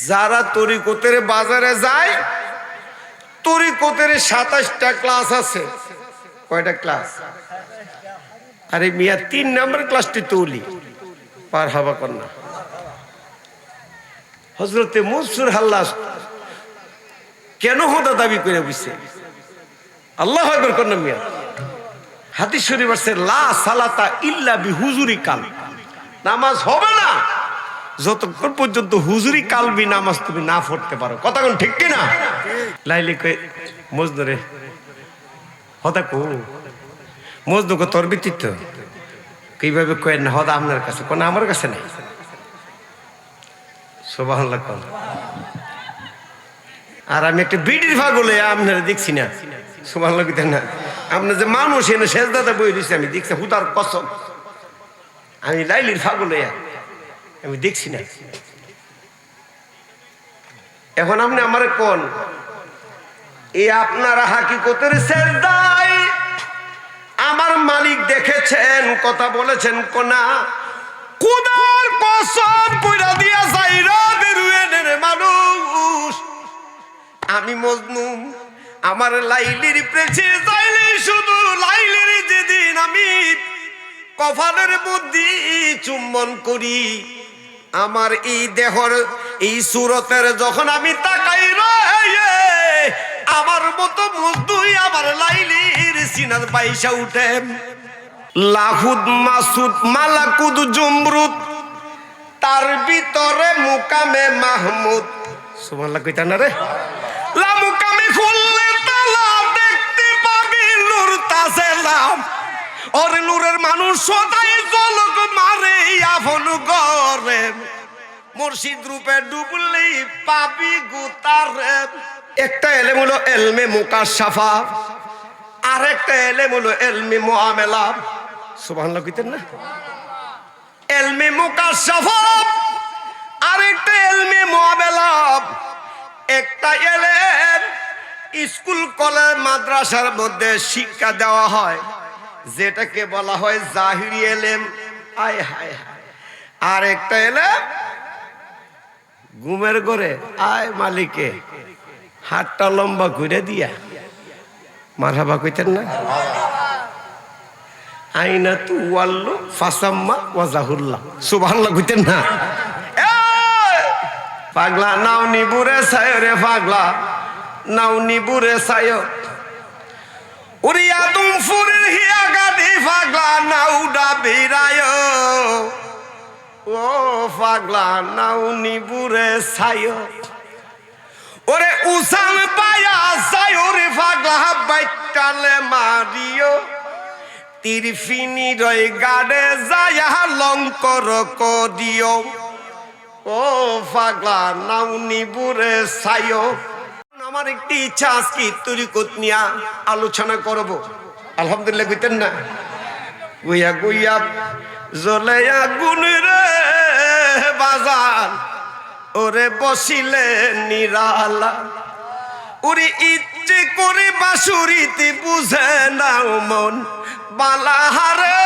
যারা তরিকতের বাজারে যায়, তরিকতের 27টা ক্লাস আছে। কয়টা ক্লাস? আরে মিয়া 3 নম্বর ক্লাসটি তৌলি পার হাবা কন্যা হযরতে মনসুর হাল্লাস কেন হোদা দাবি করে বুঝছে? আল্লাহু আকবার কন্যা মিয়া। হাদিস শরীফ আছে লা সালাতা ইল্লা বিহুজুরি কাল, নামাজ হবে না যতক্ষণ পর্যন্ত হুজুরি কালবি নামাজ তুমি না পড়তে পারো। কথা কোন ঠিক কি না? লাইলি কই মজদুরে হদা কো মজদু কো তোর ব্যক্তিত্ব কিভাবে কয় না হদা আপনার কাছে কোন আমার কাছে নাই। সুবহানাল্লাহ কোন। আর আমি একটা বিড়ির পাগলে আপনারা দেখছি না। সুবহানাল্লাহ কইতেন না আপনি যে মানুষ এনে সেজদাতে বই দিছে আমি দেখছি হুদার কসম। আমি লাইলির পাগলে আমি দেখছি না। এখন আপনি আমারে কোন এই আপনারা হাকিকতের সেজদায় আমার মালিক দেখেছেন, কথা বলেছেন কোনা খোদার কসম কইরা দিয়া যাইরা বেরুয়েনের মানুষ আমি মজনুম আমার লাইলির প্রেছে যাইলে শুধু লাইলির যেদিন আমি কফালের মধ্যে চুম্বন করি আমার এই দেহর এই সুরতের যখন আমি তাকাই রে আমার মতো মজদুই আমার লাইলির সিনার বাইসা উঠে। লাহুদ মাসুদ মালাকুদ জুমরুদ তার ভিতরে মুকামে মাহমুদ। সুবহানাল্লাহ কইতা না রে। লা মুকামে খুললে তালা দেখতে পাবি নূর তাজেলাম ওরে নূরের মানুষ সদাই জলক মারে আপন করে মুর্শিদ রূপে ডুবলি পাবি গুতারে। একটা এলেম হলো এলমে মুকাশশাফা, আর একটা এলেম হলো এলমে মুআমেলা। সুবহানাল্লাহ কইতেন না? এলমে মুকাশশাফা আর একটা এলমে মুআমেলা। একটা এলেম স্কুল কলেজ মাদ্রাসার মধ্যে শিক্ষা দেওয়া হয় যেটাকে বলা হয় জাহিরি এলেম। আয় হায় হায়। আর একটা এলেম ঘুমের ঘরে আয় মালিকে হাতটা লম্বা করে দিয়া মারহাবা কইতেন না? আইনা তু ওয়াল্লু ফাসাম্মা ওয়াজাহুল্লাহ। সুবহানাল্লাহ কইতেন না? পাগলা নাও নিবুরে সায় রে পাগলা নাও নিবুরে সায় উরিয়া তুম ফুরে হিয়া গাদি পাগলা নাও ডাবিরায় ও পাগলা নাও নিবুরে সায় ওরে উসাল পায়া যায় ওরে পাগলা বাইটালে মারিও তিরফিনি রই গাড়ে যায় লঙ্কর কদিও ও পাগলা নাও নিবুরে সায়। আমার একটি ইচ্ছা আজকে তরিকত নিয়া আলোচনা করব। আলহামদুলিল্লাহ কইতেন না? গুইয়া গুইয়া জ্বলে আগুন রে বাজান ওরে বসিলে নিরালা ওরে ইচ্ছে করে বাঁশুরিতে বুঝে নাও মন বালাহারে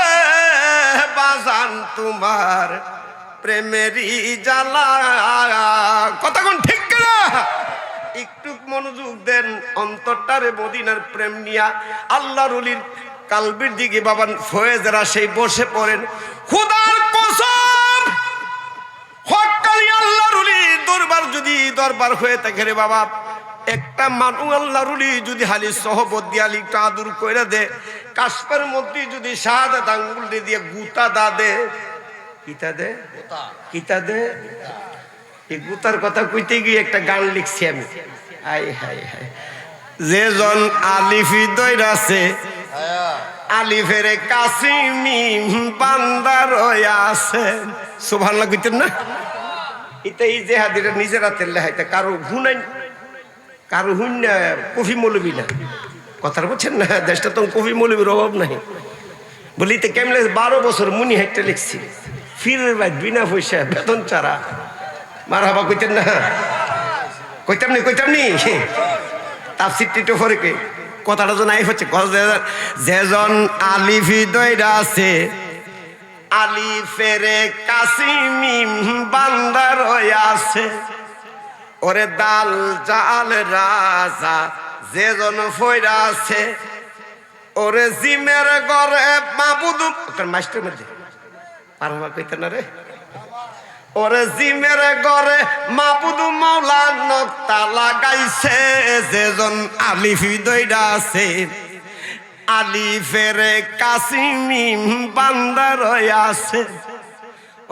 বাজান তোমার প্রেমেরই জ্বালা। কথা কোন ঠিক না? একটু মনোযোগ দেন, অন্তরটারে মদিনার প্রেম নিয়া আল্লাহর ওলির কালবির দিকে বাবা ফয়েজরা সেই বসে পড়েন। খোদার কসম হক্কানি আল্লাহর ওলির দরবার যদি দরবার হয়ে থাকে রে বাবা, একটা মানুষ আল্লাহর ওলি যদি হালি সহবত দিয়া লিখটা আদর কইরা দে কাশপের মধ্যে যদি শাহাদাত আঙ্গুল দিয়ে গুতা দা দে কিতা দে কিতা দে এই গুতার কথা কইতে গিয়ে একটা গান লিখছি আমি। আয় হায় হায় যেজন আলিফি দইরাছে আলিফের কাসিমি বান্দার আছে। সুবহানাল্লাহ কইতেন না? এটা এই যে হাদিরা নিজের হাতের লেখাইতে কারো হুনাই কারো হুন না কফি মৌলবি না। কথাটা বুঝছেন না? দেশটা তো কফি মৌলবির অভাব নাই বলিতে কেমন 12 বছর মুনি হাইটে লিখছি ফিরের ভাই বিনা পয়সা বেতন ছাড়া। মারহাবা কইতেন না? কইতাম নি তাফসীরটি তো পরে কে কথাটা তো নাই হচ্ছে। যেজন আলিফি দইরা আছে আলিফের কাসিমি বান্দার আছে ওরে দাল জাল রাজা যে জন ফইরা আছে ওরে জিমের ঘরে মাবুদ মাস্টার মধ্যে পারবা কইতে না রে ওরে জিমের ঘরে মাবুদ মাওলা নকতা লাগাইছে যেজন আলিফ দইরা আছে আলিফের কাসিমিম বান্দার আছে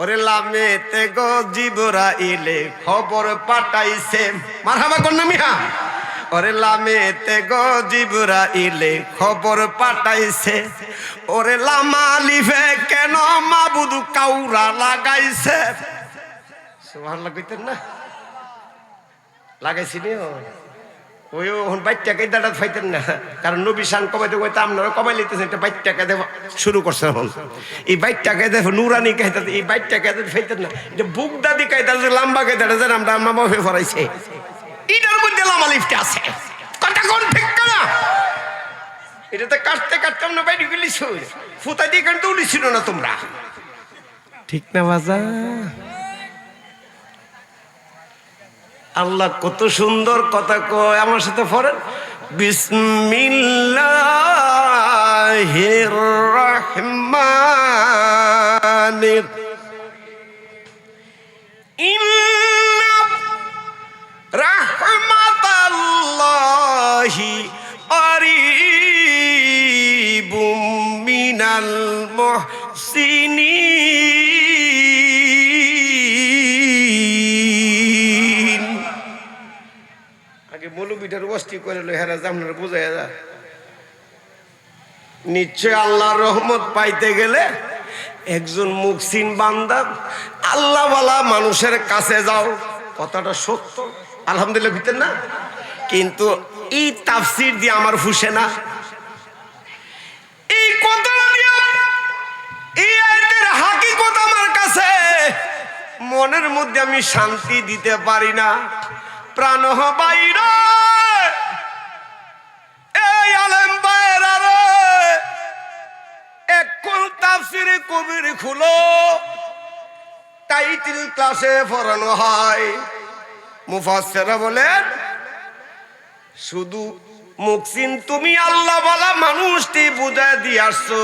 ওরে লামেতে গো জিবরাইলে খবর পাঠাইছে মারহাবা কোন মিয়া ওরে লামেতে গো জিবরাইলে খবর পাঠাইছে ওরে লামালিফে কেন মাবুদ কাউরা লাগাইছে সুবহানাল্লাহ কইতেন না লাগাইছি নি ওই ওহন বাইটটাকে দাঁড়া ফাইতেন না কারণ নবী শান কমাইতে কইতে আপনারা কমাই লিতেছেন এটা বাইটটাকে দেব শুরু করছেন এখন এই বাইটটাকে দেব নুরানি কায়দা এই বাইটটাকে ফাইতেন না এটা বুক দাদি কায়দা যে লম্বা কায়দা যে আমরা মামা হয়ে ফরাইছে এটার মধ্যে লামা লিফটে আছে কথা কোন ঠিক না এটাতে কাটতে কাটতে আমরা বাইরে গেলিস ফুতা দিয়ে কাটতে উঠেছিল না তোমরা ঠিক না বাজা আল্লাহ কত সুন্দর কথা কয় আমার সাথে পড়েন বিসমিল্লাহির রহমানির ইন্না রাহমাতাল্লাহি করিবুম মিনাল মুহসিনিন আগে মৌলবীটার ওয়াস্তি করে লো হেরা জামনার বুঝাইয়া যা নিশ্চয় আল্লাহর রহমত পাইতে গেলে একজন মুহসিন বান্দা আল্লাহওয়ালা মানুষের কাছে যাও কথাটা সত্য আলহামদুলিল্লাহ ভিতর না কিন্তু এই তাফসীর দিয়ে আমার ফুসে না এই কথাটা দিয়ে এই আয়াতের হাকিকত আমার কাছে মনের মধ্যে আমি শান্তি দিতে পারি না প্রাণ বাইরে এই আলেম বাইরা রে এখন তাফসীরে কবির খুলো টাইটেল ক্লাসে পড়ানো হয় মুফাসসিররা বলেন শুধু মুহসিন তুমি আল্লাহ বলা মানুষটি বুঝায় দিয়ে আসছো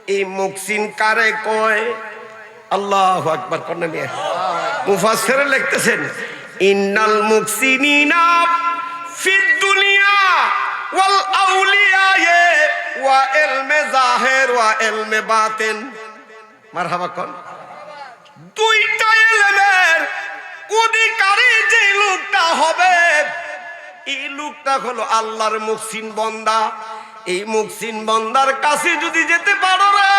এই মুহসিন কারে কয় আল্লাহু আকবার কোন মিয়া মুফাসসিররা লিখতেছেন ইন্নাল মুহসিনিনা ফিদ দুনিয়া ওয়াল আউলিয়া ওয়া ইলমে জাহির ওয়া ইলমে বাতিন মারহাবা কোন দুইটা ইলমের অধিকারী যে লোকটা হবে এই লোকটা হলো আল্লাহর মুহসিন বান্দা এই মুহসিন বান্দার কাছে যদি যেতে পারো রে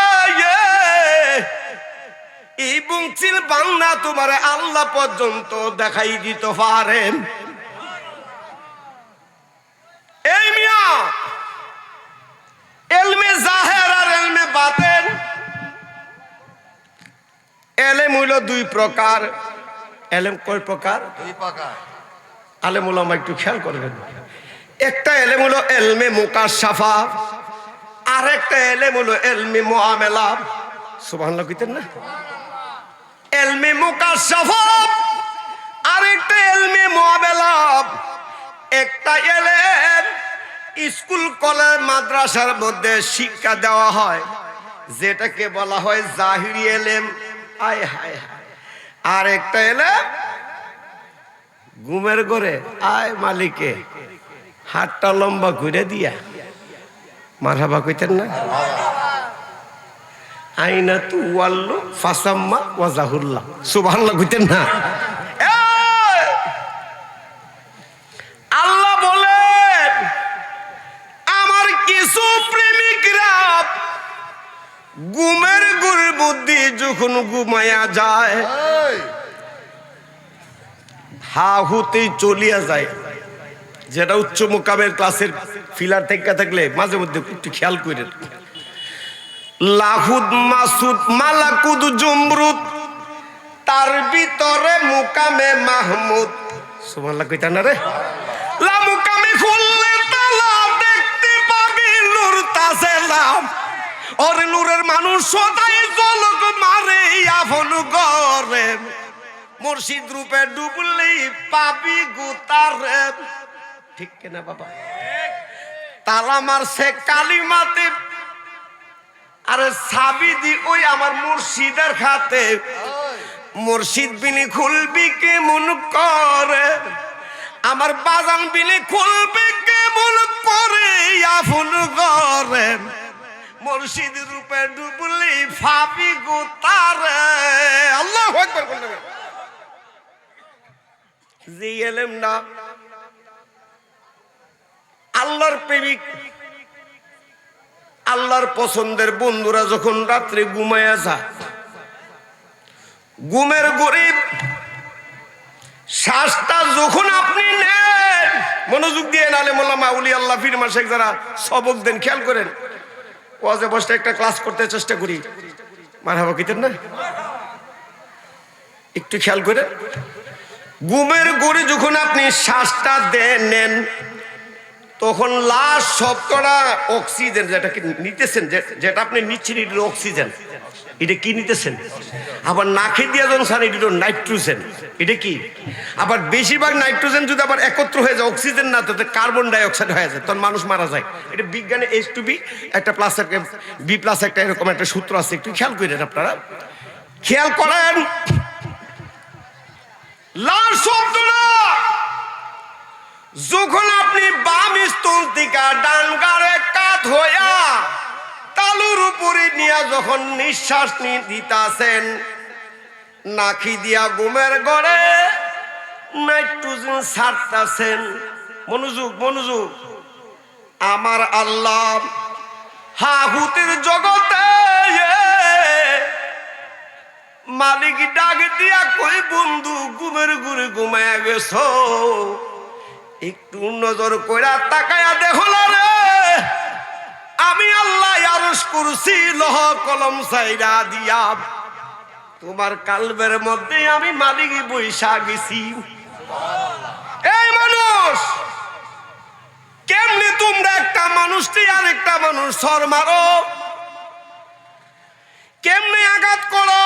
এই মুহসিন বান্দা তোমারে আল্লাহ পর্যন্ত দেখাই দিতে পারেন এই মিয়া ইলমে জাহির আর ইলমে বাতিন ইলম হইল দুই প্রকার ইলম কয় প্রকার দুই প্রকার আলেম ওলামা একটু খেয়াল করবেন একটা ইলম হলো ইলমে মুকাশশাফা আর একটা ইলম হলো ইলমে মুআমালা সুবহানাল্লাহ কইতেন না ইলমে মুকাশশাফা আর একটা ইলমে মুআমালা একটা ইলম স্কুল কলেজ মাদ্রাসার মধ্যে শিক্ষা দেওয়া হয় যেটাকে বলা হয় জাহিরি ইলম আয় হায় হায় আর একটা ইলম ঘুমের ঘরে আয় মালিকে হাতটা লম্বা করে দিয়া মারহাবা কইতেন না আইনা তু ওয়াল্লু ফাসাম্মা ওয়াজাহুল্লাহ সুবহানাল্লাহ কইতেন না আল্লাহ বলেন আমার কিছু প্রেমিকরা ঘুমের ঘুর বুদ্ধি যখন ঘুমায়া যায় হা হুতেই চলিয়া যায় যেটা উচ্চ মুকামের ক্লাসের ফিলার থেকে থাকলে মাঝে মধ্যে একটু খেয়াল করে লাহুদ মাসুদ মালাকুদ জুমরুদ তার ভিতরে মুকামে মাহমুদ সুবহানাল্লাহ কইতা না রে লা মুকামে খুললে তালা দেখতে পাবি নূর তাজেলাম ওরে নূরের মানুষ সদাই জলক মারে আপন করে মুর্শিদ রূপে ডুবলি পাবি গোতারে, ঠিক কিনা বাবা? তালা মারছে কালিমাতে, আরে সাবি দি ওই আমার মুর্শিদের খাতে। মুর্শিদ বিনি খুলবি কেমন করে, আমার বাজান বিনি খুলবি কেমন করে আফুন করে। মুর্শিদ রূপে ডুবলি ফাবি গোতারে। আল্লাহু আকবার বলবেন। জি এলেম না আল্লাহর প্রেমিক, আল্লাহর পছন্দের বন্ধুরা যখন রাত্রে ঘুমায়া যায়, ঘুমের গরিব শ্বাসটা যখন আপনি নেন, মনোযোগ দিয়ে নালে মোল্লামা উলি আল্লাহ ফির মাসে যারা সবক দেন, খেয়াল করেন। ওয়াজে বসে একটা ক্লাস করতে চেষ্টা করি, মারহাবা কইতেন না? একটু খেয়াল করে, ঘুমের গড়ি যখন আপনি শ্বাসটা নেন, তখন লাস্ট শব্দটা অক্সিজেন, যেটা কি নিতেছেন, যেটা আপনি নিচ্ছেন এটা অক্সিজেন, এটা কি নিতেছেন? আবার নাকে দিয়ে যখন ছাড়েন এটা নাইট্রোজেন, এটা কি? আবার বেশিরভাগ নাইট্রোজেন যদি আবার একত্র হয়ে যায়, অক্সিজেন না, তাতে কার্বন ডাইঅক্সাইড হয়ে যায়, তখন মানুষ মারা যায়। এটা বিজ্ঞানে H2B একটা প্লাস একটা B প্লাস একটা এরকম একটা সূত্র আছে, একটু খেয়াল করেন আপনারা, খেয়াল করেন। লাল শব্দটা যখন আপনি বাম স্তন থেকে ডান গাড়ে কাত হইয়া তালুর উপরে নিয়ে যখন নিঃশ্বাস দিতাছেন, নাকি দিয়া ঘুমের গড়ে নাইট্রোজেন ছাড়তাছেন। মনোযোগ মনোযোগ, আমার আল্লাহ হাহুতের জগতে মালিক ডাক দিয়া কই, বন্ধু ঘুমের ঘুরে ঘুমায়া গেছ, একটু নজর কইরা তাকায়া দেখো না রে, আমি আল্লাহ আরশ কুরসি লহ কলম সাইরা দিয়া তোমার কালবের মধ্যে আমি মালিক বৈশা গেছি। এই মানুষ, কেমনে তোমরা একটা মানুষটি আরেকটা মানুষ সর মারো, কেমনে আঘাত করো?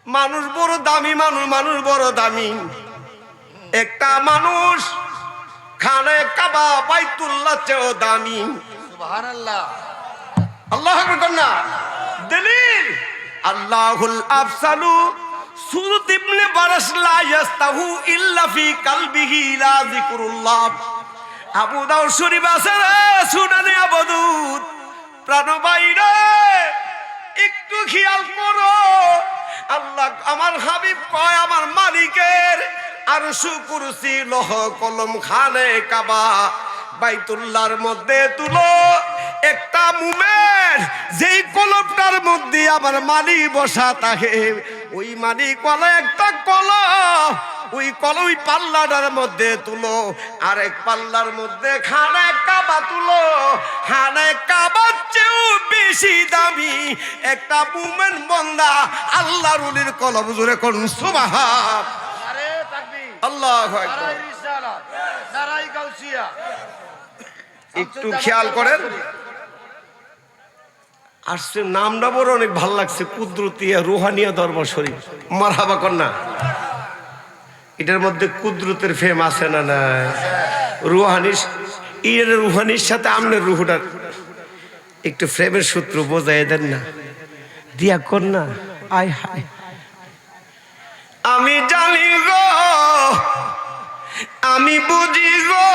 মানুষ বড় দামি, মানুষ বড় দামি। একটা মানুষ খানে কাবা বাইতুল্লাহ চেয়েও দামি। সুবহানাল্লাহ, আল্লাহু আকবার না? দলিল আল্লাহুল আফসালু সূরাত ইবনে বারাস লা ইয়াস্তাহু ইল্লা ফি কলবিহি লা যিকরুল্লাহ। আবু দাউদ শরীফ আছে রে, সুনানে আবুদুদ। প্রাণবাইরে একটু খেয়াল করো, আল্লাহ আমার হাবিব কয় আমার মালিকের আরশ কুরসি লহ কলম খানে কাবা বাইতুল্লাহর মধ্যে তুলো একটা মুমিন, যেই কলমটার মধ্যে আমার মালিক বসা থাকে, ওই মালিক বলে একটা কলম, ওই কলম ওই পাল্লাটার মধ্যে তুলো, আরেক পাল্লার মধ্যে খানে কাবা তুলো। খানে কাবার চেয়েও বেশি দামি একটা মুমিন বান্দা আল্লাহর ওলির কলম। জোরে কোন সুবহান আল্লাহু আকবার। একটু খেয়াল করেন, আসছে নামটা বড় অনেক ভালো লাগছে, কুদরতিয়া রুহানিয়া দরবার শরীফ। মারহাবা কন্যা, এটার মধ্যে কুদরতের ফেম আছে না নাই? রুহানির সাথে আমনের রুহটার একটু ফ্রেমের সূত্র বোঝাই দেন না, দিয়া কন্যা। আয় হায়, আমি জানি গো, আমি বুঝি গো,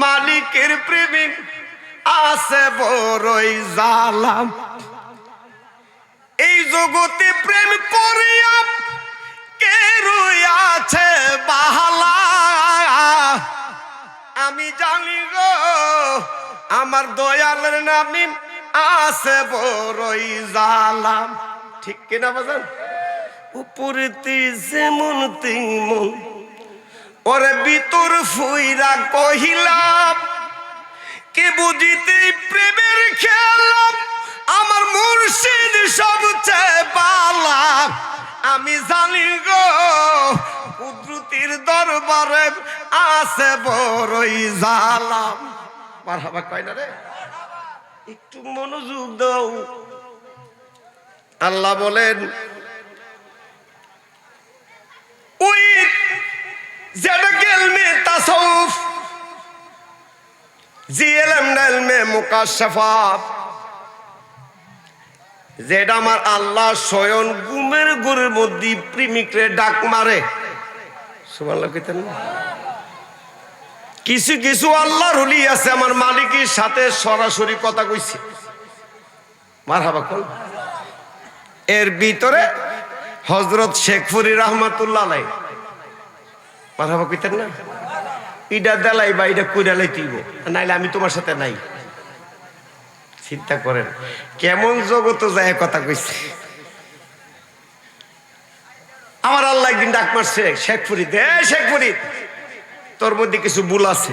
মালিকের প্রেমিক আছে বড়ই জালাম। এই জগতে প্রেম করিয়া কে রইয়াছে বাহালা, আমি জানি গো আমার দয়ালের নামে আছে বড়ই জালাম। ঠিক কিনা বাজান? উপরেতে যেমন তেমন ওরে ভিতর ফুইরা কহিলাম, কে বুঝিতে প্রেমের খেলাম, আমার মুর্শিদ সবচেয়ে বালা। আমি জানি গো কুদরতির দরবারে আছে বড়ই জালাম। মারহাবা কয় না রে? একটু মনোযোগ দাও। আল্লাহ বলেন যেটাকে ইলমে তাসাউফ, যে ইলমে মুকাশশাফা, যেটা আমার আল্লাহ স্বয়ং ঘুমের ঘোরের মধ্যে প্রেমিকরে ডাক মারে। সুবহানাল্লাহ কইতেন না? কিছু কিছু আল্লাহর ওলি আছে আমার মালিকের সাথে সরাসরি কথা কইছে, মারহাবা কোন। এর ভিতরে হযরত শেখ ফরিদ রহমাতুল্লাহ আলাইহি, মারহাবা কইতেন না? ইডা দেলাই বা ইডা কইরা লাইতিব, নাইলে আমি তোমার সাথে নাই। চিন্তা করেন কেমন জগতে যায় কথা কইছে। আমার আল্লাহ একদিন ডাক মারছে, শেখ ফরিদ, এ শেখ ফরিদ, তোর মধ্যে কিছু ভুল আছে।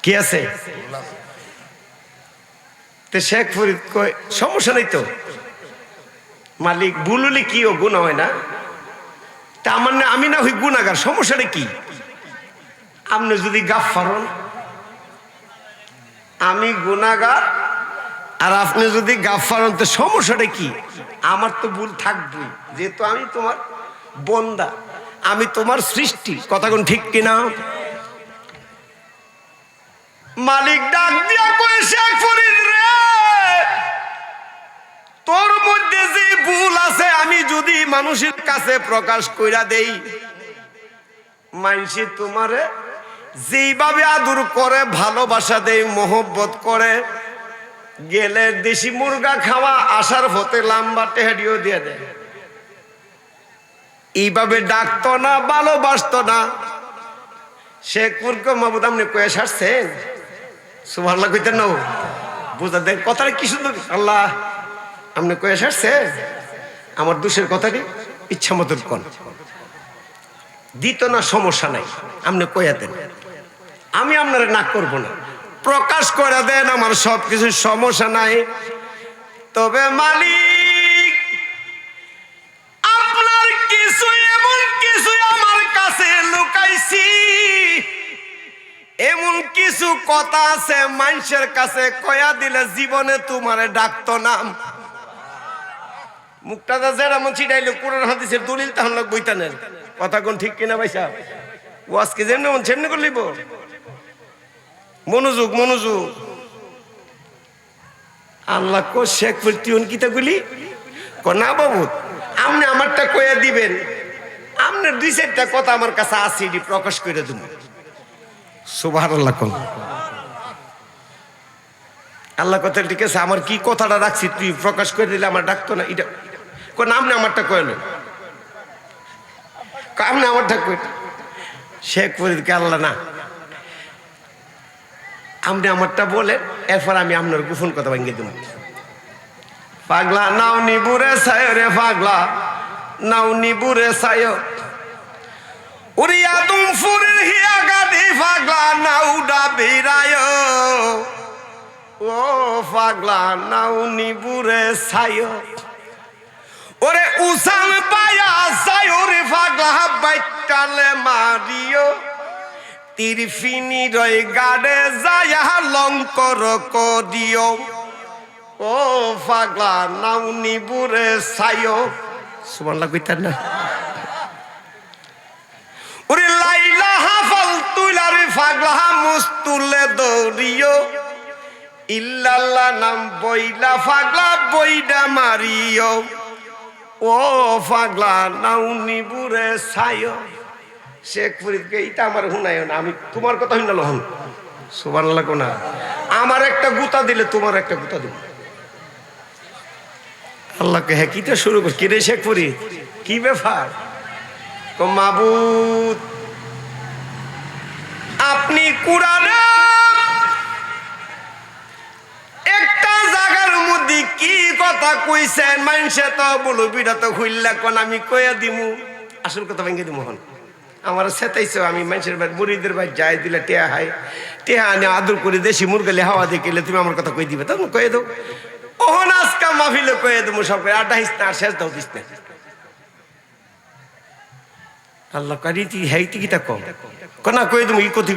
কি আছে? তে শেখ ফরিদ কয় সমস্যা নাই তো মালিক, ভুল হলে কি ও গুনাহ হয় না? তা আমার না, আমি না হই গুনাহগার, সমস্যাটা কি? আপনি যদি গাফফার হন, আমি গুনাহগার আর আপনি যদি গাফফার হন, তো সমস্যাটা কি? আমার তো ভুল থাকবেই, যেহেতু আমি তোমার বন্দা, আমি তোমার সৃষ্টি। কথা কোন ঠিক কিনা? মালিক ডাক দিয়া কয়, শেখ ফরিদ রে, তোর মধ্যে যে ভুল আছে আমি যদি মানুষের কাছে প্রকাশ কইরা দেই, মানুষে তোমারে যেইভাবে আদর করে, ভালোবাসা দেয়, মোহব্বত করে, গেলে দেশি মুরগা খাওয়া, আসার পথে লাম্বা টেহাডিও দিয়ে দেয়, এইভাবে ডাকতো না, ভালোবাসতো না। শেখপুরকে মাহবুদ আপনি কয়ে সারছেন, সুবহানাল্লাহ কইতেন না? বুঝা দেন কথাটা কি সুন্দর। আল্লাহ আপনি কয়ে সারছেন, আমার দোষের কথাটি ইচ্ছা মতন কোন দিত না, সমস্যা নাই, আপনি কইয়া দেন, আমি আপনারা না করব না, প্রকাশ করে দেন, আমার সব কিছু সমস্যা নাই। তবে মালিক আপনার কিছু, এমন কিছু আমার কাছে লুকাইছি, এমন কিছু কথা আছে মানুষের কাছে কয়া দিলে জীবনে তোমারে ডাকতো না। মুখটা যেটা মন ছিটাইলে কোরআন হাদিসের দলিল তাহলে লোক বইতানের। কথা কোন ঠিক কিনা ভাই সাহেব? ওয়াজকে যেমনি মন সেমনি করে লিব। মনোযোগ মনোযোগ। আল্লাহ কো শেখ ফরিদ কিতা গুলি না বাবু, আপনি আমারটা কয়া দিবেন, আপনার দুই চারটা কথা আমার কাছে আছে, এটি প্রকাশ করে দেব। সুবহানাল্লাহ কোন। আল্লাহ কথা ঠিক আছে, আমার কি কথাটা রাখছি তুই প্রকাশ করে দিলে আমার ডাকতো না, এটা কোন আপনি আমারটা কইল, আপনি আমারটা কই। শেখ ফরিদকে আল্লাহ না, আপনি আমারটা বলেন, এরপর আমি আপনার গোপন কথা ভাঙিয়ে দেব। পাগলা নাও নিবুরে ছায় রে, পাগলা নাও নিবুরে ছায়, উড়িয়া দুমফুরের হিয়া গাদি, পাগলা নাও ডাবিরায়, ও পাগলা নাও নিবুরে ছায়, ওরে উসাল পায়া ছায় রে, পাগলা বাইটালে মারিও, তিরফিনি রই গাড়ে যায়া লঙ্কর করিও, ও পাগলা নাও নিবুরে ছায়। সুবহানাল্লাহ কইতার না? ওরে লাইলা হাফাল তুলারে, পাগলা মুস্তুলে দৌড়িও, ইল্লাল্লাহ নাম বইলা পাগলা বইডা মারিও, ও পাগলা নাও নিবুরে ছায়। শেখ ফরিদকে এটা আমার শুনায় না, আমি তোমার কথা শুনালো হন। সুবহানাল্লাহ কোনা। আমার একটা গুতা দিলে তোমার একটা গুতা দিব। আল্লাহকে হ্যাঁ কিটা শুরু কর, কিরে শেখ ফরিদ কি ব্যাপার? মাবুদ আপনি কুরআনে একটা জায়গার মধ্যে কি কথা কইছেন, মানুষে তো বলো বিটা তো হইলা কোন, আমি কইয়া দিমু, আসল কথা ভেঙে দিমু হন। আমার সেটাইছো, আমি মানুষের বাড়ি মুরিদের বাড়ি যাই দিলে টেহা হাই, টেহা আনে আদর করে দেশি মুরগালে হাওয়া দিয়ে গেলে তুমি আমার কথা কই দিবে, তখন কয়ে দাও, ওহন আজকা মাহফিলে কয়ে দেবো সব, আড্ডা হিস না, আর শেষ দাও দিস না। আল্লাহ কারিতি হাইতি কিতা কম কনা কয়ে দেবো, ই কথি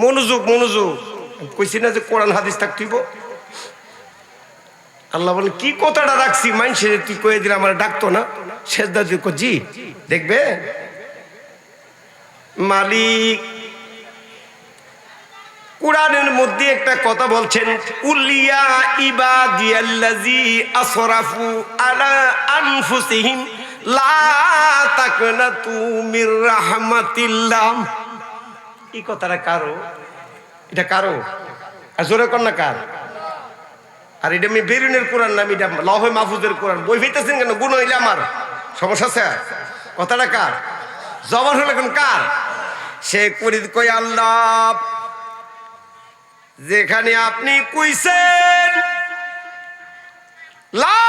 মনোযোগ মনোযোগ। কইছি না যে কোরআন হাদিস থাকতিব। আল্লাহ বলে কি কথাটা রাখছি, মানুষের তুই কয়ে দিলে আমার ডাকতো না, শেষ দা জি দেখবে মালিক কুরআনের মধ্যে একটা কথা বলছেন, উলিয়া ইবাদিয়াল্লাযী আসরাফু আলা আনফুসিহিম লা তাকনাতু মির রাহমাতিল্লাহ। এই কথাটা কারো? এটা কারো? আর জোরে কর না কার? আর এটা আমি বেরুনের কোরআন না, এটা লৌহে মাহফুজের কোরআন। বই হইতেছেন কেন? গুণ হইলে আমার সমস্যা আছে? কথাটা কার? জবান হলে কোন কার? সে করিদ কই আল্লাহ, যেখানে আপনি কইছেন লা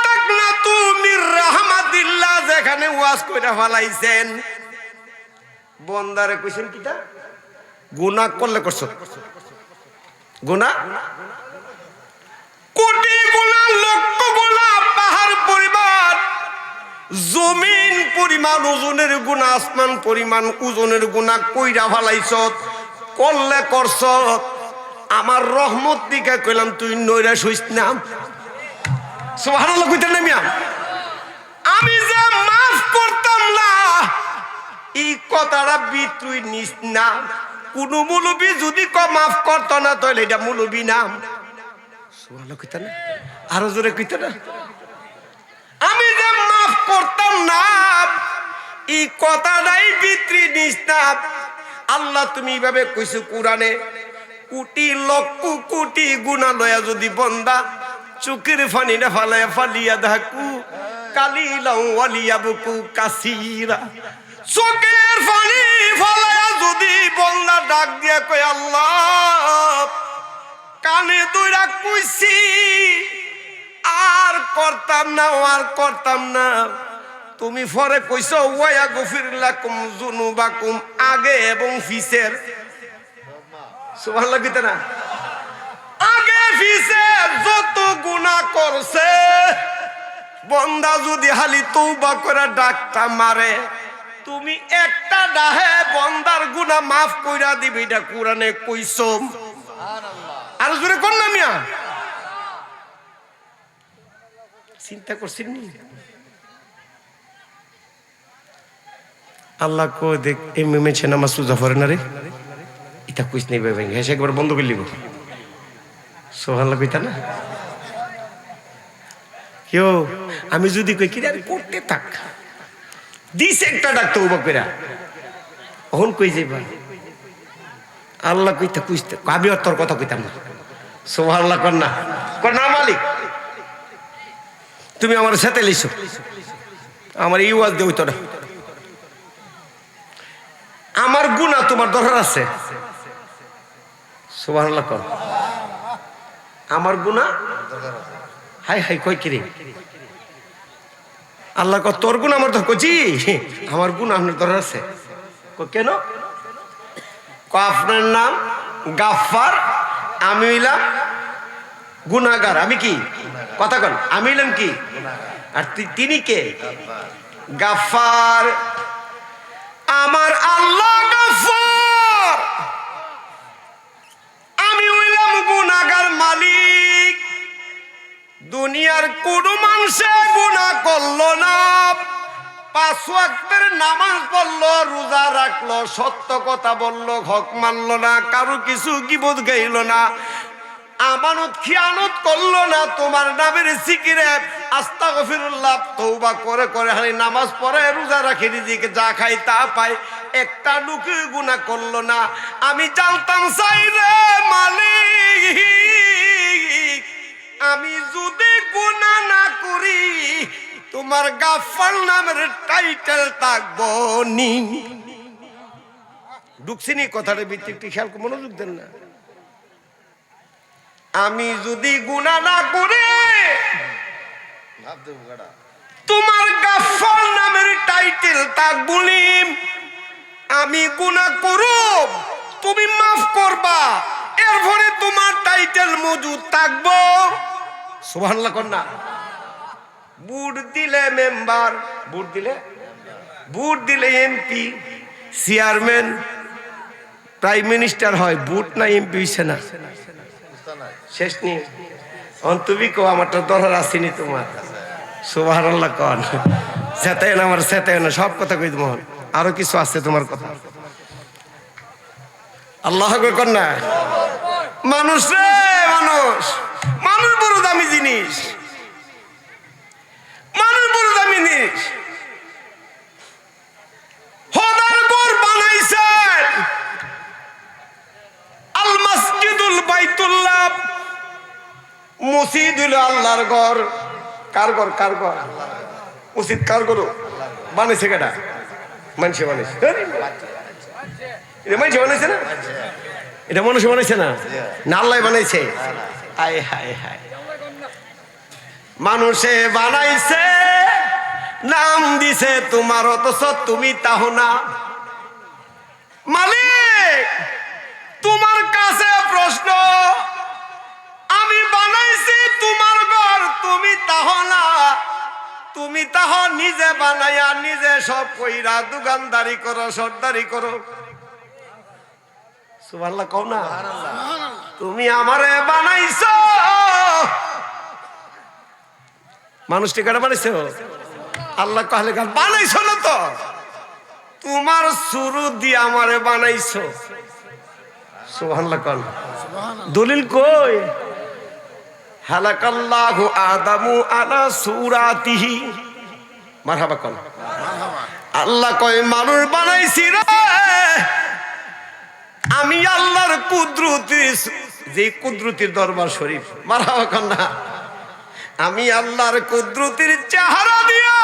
তাকনাতু মির রাহমাতিল্লাহ, যেখানে ওয়াজ কইরা ফলাইছেন, বন্দারে কইছেন কিটা? গুনাহ করলে করছো। গুনাহ কোটি গুনাহ, লক্ষ গুনাহ, পাহাড় পরিমাণ, জমিন পরিমাণ ওজনের গুনাহ, আসমান পরিমাণ ওজনের গুনাহ কইরা ফলাইছ, করলে করছ। আমার রহমত দিকে কইলাম তুই নৈরাশ হইস না। সুবহানাল্লাহ কইতেন না মিয়া? আমি যে মাফ করতাম না, এই কথাটা তুই নিস না। কোন মুলবি যদি মাফ করত না, তাহলে এটা মুলবি নাম। সুবহানাল্লাহ কইতেন না? আরো জোরে কইতেন না? আমি যে মাফ করতাম না, এই কথাটাই ভিতরি নিস না। আল্লাহ তুমি এইভাবে কইছো কোরআনে, কোটি লক্ষ কোটি গুনাহ লয়া যদি বন্দা চোখের ফানিটা ফালায়া ফালিয়া দেখু কালিলাউ ওয়ালিয়াবকু কাসীরা, চোখের ফানি ফালায়া যদি বন্দা ডাক দিয়া কয় আল্লাহ কানে দুইরা কইছি আর করতাম না, আর করতাম না, তুমি পরে কইছো ওয়া গফির লাকুম যুনুবাকুম, আগে এবং পিছের। সুবহানাল্লাহ কইতে না? আগে পিছে যত গুনাহ করছে বন্দা যদি হালি তওবা করে ডাকটা মারে, তুমি একটা ডাহে বন্দার গুনাহ মাফ কইরা দিবি। এটা কোরআনে কইছো। সুবহানাল্লাহ। আর জোরে কোন না মিয়া? চিন্তা করছেন নি? আল্লাহ কো দেখ এমএমএ ছে নামাজ সুজা পড়ে না রে, এটা কইস নেই ভাই, হেসে একবার বন্ধ করে লিব। সুবহানাল্লাহ কইতা না? কেউ আমি যদি কই কি আর করতে থাক, দিস একটা ডাক তওবা কইরা, ওহন কই যাইবা? আল্লাহ কইতা কইতে আমি আর তোর কথা কইতাম না। সুবহানাল্লাহ কর না? কর না মালিক, তুমি আমার সাথে লিছো, আমার এই ওয়াজ দেই তো না। আমার গুনাহ তোমার দরকার আছে? সুবহানাল্লাহ কর। আমার গুনাহ হাই হাই কই কি রে? আল্লাহ কয় তোর গুনাহ আমার দরকার? জি আমার গুনাহ আপনার দরকার আছে। কেন? আপনার নাম গাফফার, আমি হইলাম গুনাহগার। আমি কি কথা কন? আমি হইলাম কি? আর তিনি কে? গাফফার। আমার আল্লাহ গাফফার, আমি হইলাম গুনাহগার মালিক। দুনিয়ার কোন মানুষে গুনাহ করলো না, 5 ওয়াক্তের নামাজ পড়লো, রোজা রাখলো, সত্য কথা বললো, হক মানলো না, কারো কিছু গীবত গাইলো না, আমানত খিয়ানত করলো না, তোমার নামের জিকিরে আস্তাগফিরুল্লাহ তওবা করে করে হানি নামাজ পড়ে, রোজা রাখে, নিজেকে যা খাই তা পায়, একটা লুকি গুনাহ করলো না। আমি জানতাম চাই রে মালিক, আমি যদি গুনাহ না করি তোমার গাফফার নামের টাইটেল থাকবো নি। ঢুকছিনি কথাটার ভিতরে? একটু খেয়াল মনোযোগ দেন না। আমি যদি গুনাহ না করি তোমার গাফফার নামের টাইটেল থাকবো নি। আমি গুনাহ করব, তুমি মাফ করবা, এরপরে তোমার টাইটেল মজুদ থাকবো। সুবহানাল্লাহ কর না? বুট দিলে মেম্বার, বুট দিলে এমপি, চেয়ারম্যান, প্রাইম মিনিস্টার হয়, বুট না এমপি হইছে না, শেষ নেই। অন্তবি কো আমারটা দরকার আসেনি তোমার। সুবহানাল্লাহ কর। সেতে না আমার সেতে না, সব কথা কই মোহন, আরো কিছু আছে তোমার কথা। আল্লাহ কর না। মানুষ রে মানুষ, মানুষ বড় দামি জিনিস, মানুষ বড় দামি জিনিস। খোদার ঘর বানাইছেন, আল মসজিদুল বাইতুল্লাহ, মসজিদ হলো আল্লাহর ঘর। কার ঘর? কার ঘর? মসজিদ কার ঘর? বানাইছে কেডা? মানুষে বানাইছে। এটা মানুষে বানাইছে না, এটা মানুষে বানাইছে না, না আল্লাহ বানাইছে? হায় হায় হায়, মানুষে বানাইছে, নাম দিছে তোমার, অথচ তুমি তাহ না। মালিক তোমার কাছে প্রশ্ন, আমি বানাইছি তোমার ঘর, তুমি তাহ না। তুমি তাহ নিজে বানাইয়া নিজে সব কইরা দোকানদারি করো, সর্দারি করো। সুবহানাল্লাহ কও না। তুমি আমারে বানাইছো, মানুষ টিকাটা বানাইছো, আল্লাহ কাহলে বানাইছো না তো, তোমার শুরু দিয়ে আমারে বানাইছো। সুবহানাল্লাহ কও। দলিল কই? হালাকাল্লাহু আদামু আলা সূরাতিহি। মারহাবা কও। আল্লাহ কয় মানুষ বানাইছি রে আমি আল্লাহর কুদরতি, যে কুদরতির দরবার শরীফ। মারহাবা কও না। আমি আল্লাহর কুদরতির চেহারা দিয়া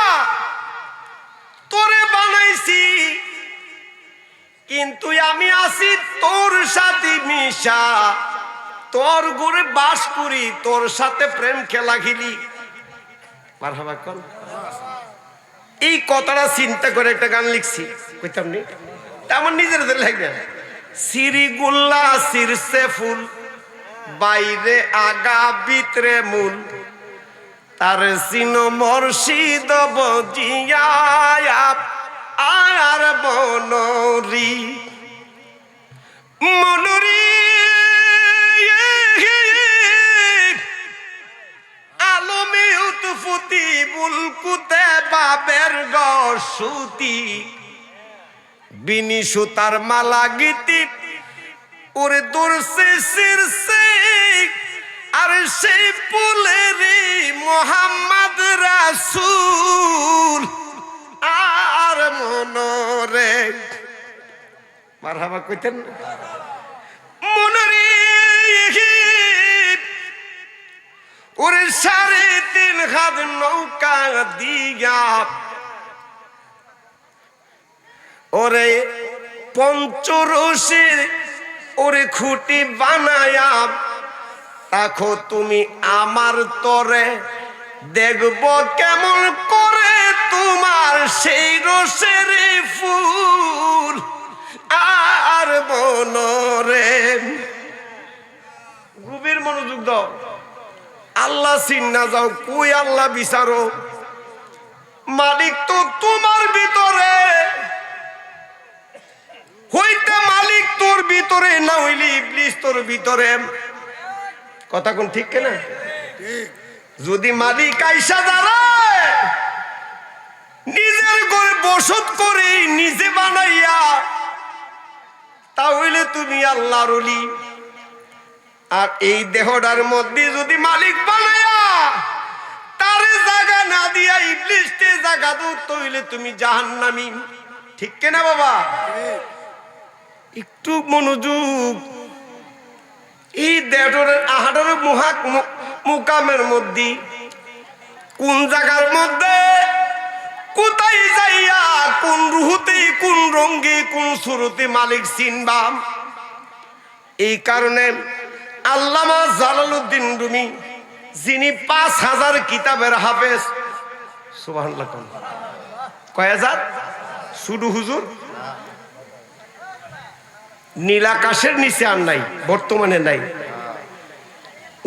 তোরে বানাইছি, কিন্তু আমি আছি তোর সাথে মিশা, তোর ঘরে বাস করি, তোর সাথে প্রেম খেলা খেলি। মারহাবা কও। এই কথাটা চিন্তা করে একটা গান লিখছি, কইতাম নি আমার নিজের লাগবে। সিরিগুল্লা শীর্ষে ফুল, বাইরে আগা ভিতরে মূল, তার সিন মুর্শিদ বজিয়া আর মনরি মনরি আলমে উতফুতি বুলকুতে বাবের গসুতি, বিনি সুতার মালা গীতি ওরে দূরছে শীর্ষে, আর সেই ফুলের মোহাম্মদ রাসূল আর মনরে। মারহাবা কইতেন মনরে। ওরে 3.5 হাত নৌকা দিয়া, ওরে পঞ্চরশে ওরে খুঁটি বানায়া, দেখো তুমি আমার তরে, দেখব কেমন করে তোমার সেই রসের ফুল আর মনরে। গভীর মনোযোগ দাও। আল্লাহ চিন্না যাও, কই আল্লাহ বিচারো। মালিক তো তোমার ভিতরে, হইতে মালিক তোর ভিতরে, না হইলে ইবলিস তোর ভিতরে। কথা কোন ঠিক কেনা? যদি মালিক আইসা দাঁড়ায়, নিজের ঘরে বসত করে নিজে বানাইয়া, তাহলে তুমি আল্লাহর ওলি। আর এই দেহটার মধ্যে যদি মালিক বানাইয়া তারে জায়গা না দিয়া ইবলিসকে জায়গা দাও, তাহলে তুমি জাহান্নামী। ঠিক কেনা বাবা? একটু মনোযোগ। এই দেহটার আহারের মুকামের মধ্যে কোন জায়গার মধ্যে কোথায় যাইয়া কোন রুহুতে কোন রঙ্গে কোন সুরতে মালিক চিনবাম। এই কারণে আল্লামা জালালউদ্দিন রুমি, যিনি 5000 কিতাবের হাফেজ, সুবহানাল্লাহ, কয় হাজার? শুধু হুজুর নীল আকাশের নিচে আর নাই, বর্তমানে নাই।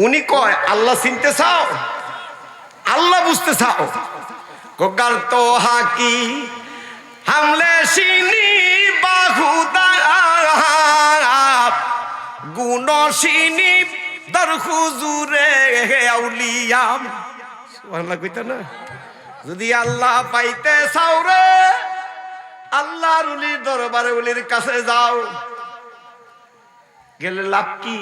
উনি কয় আল্লাহ চিনতে চাও, আল্লাহ বুঝতে চাও, গোগাল তো হাকি হামলে সিনি বাহুদা গুণ সিনি দর হুজুরে আউলিয়া। সুবহানাল্লাহ কইতা না? যদি আল্লাহ পাইতে চাও রে আল্লাহর ওলির দরবারে ওলির কাছে যাও, গেলে লাভ কি?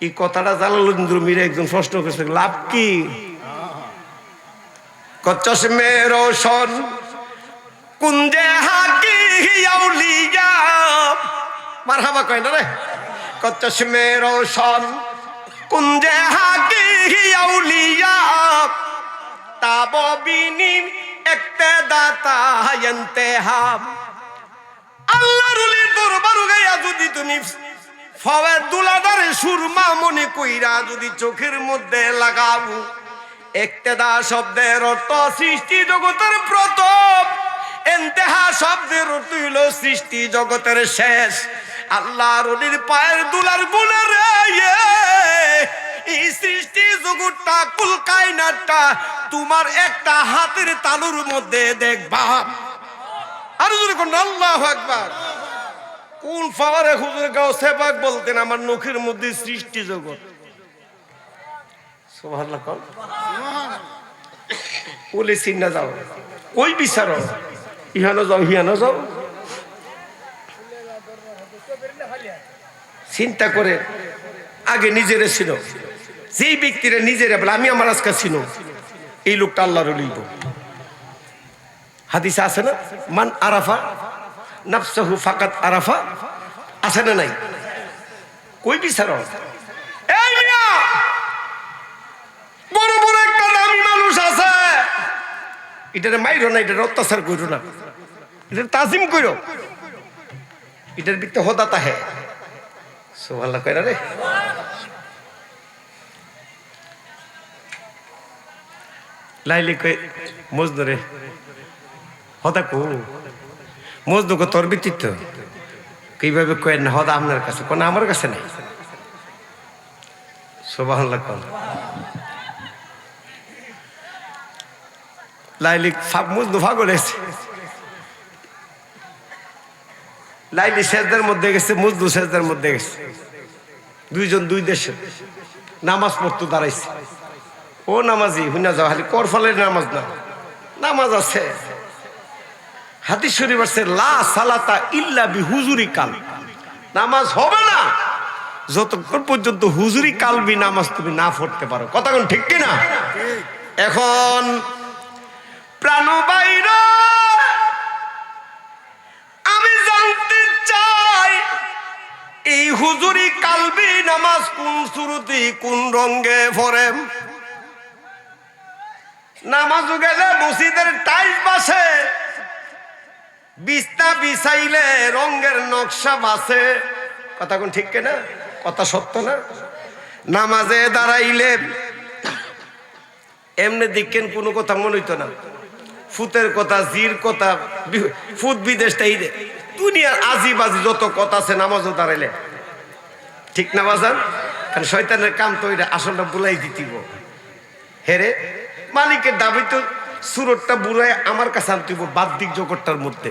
এই কথাটা জালালউদ্দিন রুমির একজন প্রশ্ন করছে, লাভ কি? চশমে রোশন কুঞ্জে হাকি আউলিয়া, মারহাবা কয় না রে। চশমে রোশন কুঞ্জে হাকি আউলিয়া তাববিনি ইক্তেদাতা ইন্তেহাব। আল্লাহর ওলির দরবারে গায়া যদি তুমি ফাওয়াদ দুলাদারে সুরমা মনে কইরা যদি চোখের মধ্যে লাগাও, ইক্তেদা শব্দের অর্থ সৃষ্টি জগতের প্রথম, ইন্তেহা শব্দের অর্থ হলো সৃষ্টি জগতের শেষ। আল্লাহর ওলির পায়ের দুলার গুণে রে এই সৃষ্টি জগৎটা কুল কায়নাতটা তোমার একটা হাতের তালুর মধ্যে দেখবা। আর যদি কোন আল্লাহু আকবার, কোন ফাওয়ারে হুজুর গাউসে পাক বলতেন আমার নখের মধ্যে সৃষ্টি জগৎ। সুবহানাল্লাহ। ওলি চিন্না যাও, কই বিচারো, ইহানো যাও হিয়ানো যাও, চিন্তা করে আগে নিজেরে ছিল। যেই ব্যক্তিরা নিজেরা বলে আমি আমার আজকে ছিল, এই লোকটা আল্লাহর ওলি। হাদিসে আছে না, মান আরাফা নাফসাহু ফাকাত আরাফা, আছে না নাই? কই বিচারো? এই মিয়া বড় বড় একটা দামি মানুষ আছে, এটারে মাইরো না, এটারে অত্যাচার করো না, এটার তাজিম করো, এটার ভিতরে হদাতা হে। সুবহানাল্লাহ কইরা রে। লাইলি কই মজনু রে হদা কো মজনু কো তোর ব্যক্তিত্ব কিভাবে কয় না হদা আপনার কাছে, কোন আমার কাছে নাই। সুবহানাল্লাহ কোন লাইলি মজনু পাগল হয়েছে, লাইলি সেজদার মধ্যে গেছে, মজনু সেজদার মধ্যে গেছে, দুইজন দুই দেশে নামাজ পড়তে দাঁড়াইছে। ও নামাজি হুনা যাও, খালি করফালের নামাজ না, নামাজ আছে। হাদিস শরীফ আছে লা সালাতা ইল্লা বিহুজুরি কাল, নামাজ হবে না যতক্ষণ পর্যন্ত হুজুরি কালবি নামাজ তুমি না পড়তে পারো। কথা কোন ঠিক কিনা? এখন প্রাণ বাইরা আমি জানতে চাই এই হুজুরি কালবি নামাজ কোন সুরতি কোন রঙে পড়ে। নামাজ গেলে মসজিদের টাইলস বাসে, বিছনা বিছাইলে রঙের নকশা বাসে। কথা কোন ঠিক কিনা? কথা সত্য না? নামাজে দাঁড়াইলে এমনি দেখেন কোনো কথা মনে হইতো না, ফুতের কথা, জির কথা, ফুত বিদেশটাই দুনিয়ার আজি বাজি যত কথা আছে নামাজও দাঁড়াইলে, ঠিক না বাজান? কারণ শয়তানের কাম তো এটা আসলটা বুলাই দিতিব। হেরে মালিকের দাবি তো সুরতটা বুড়ায় আমার কাছে আনতে বাদ্যিক জগৎটার মধ্যে,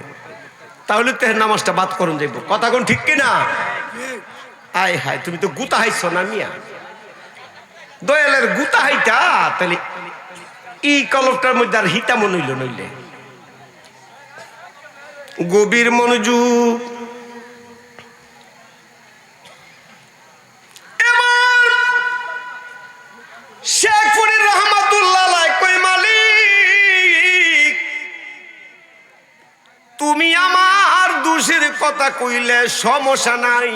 তাহলে তো নামাজটা বাদ করুন যাইব। কথা কোন ঠিক কিনা? আয় হায় তুমি তো গুতা হাইছ না মিয়া, দয়ালের গুতা হাইটা, তাহলে এই কলপটার মধ্যে আর হিতা মন হইল নইলে। গভীর মনোযোগ। শেখ ফরিদ রহমাতুল্লাহ কই মালিক তুমি আমার দোষের কথা কইলে সমস্যা নাই,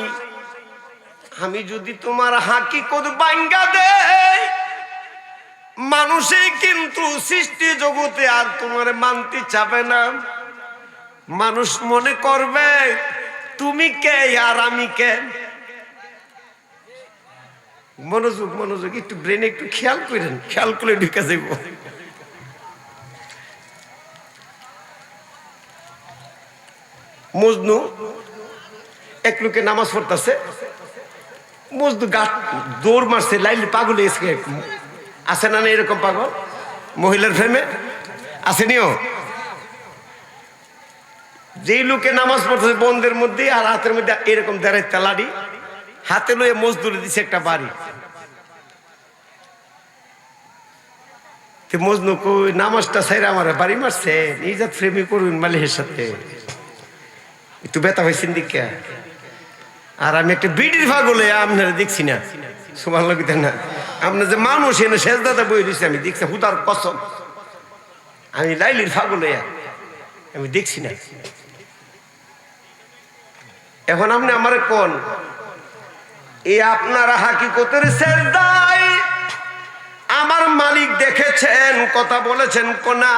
আমি যদি তোমার হাকিকত ভাঙ্গা দেই মানুষে কিন্তু সৃষ্টি জগতে আর তোমার মানতে চাবে না। মানুষ মনে করবে তুমি কে আর আমি কে। মনোযোগ মনোযোগ, একটু ব্রেনে একটু খেয়াল করেন, খেয়াল করে ঢুকে যাইব। মজনু এক লোকে নামাজ পড়তেছে, মজনু গাছ দৌড় মারছে, লাইলি পাগল এসে আছে না এরকম পাগল মহিলার প্রেমে আসেনিও। যেই লোকে নামাজ পড়তেছে বন্ধের মধ্যে আর হাতের মধ্যে এরকম দেড়াই তেলাড়ি হাতে লয়ে মজদুরি দিছে একটা বাড়ি। মজনু কই নামাজটা ছাইরা আমার বাড়ি মারছে ইজাত প্রেমী করুন মালিকের সাথে একটু ব্যথা হয়েছেন দিকা আর আমি একটা বিড়ির পাগলে আপনারা দেখছি না সুমান লাগতেন না আপনার যে মানুষ এনে শেষ দাদা বই দিচ্ছে আমি দেখছি হুদার কসম আমি লাইলির পাগলে আমি দেখছি না এখন আপনি আমার কোন এই আপনারা হাকিকতের সেজদায় আমার মালিক দেখেছেন কথা বলেছেন কোনা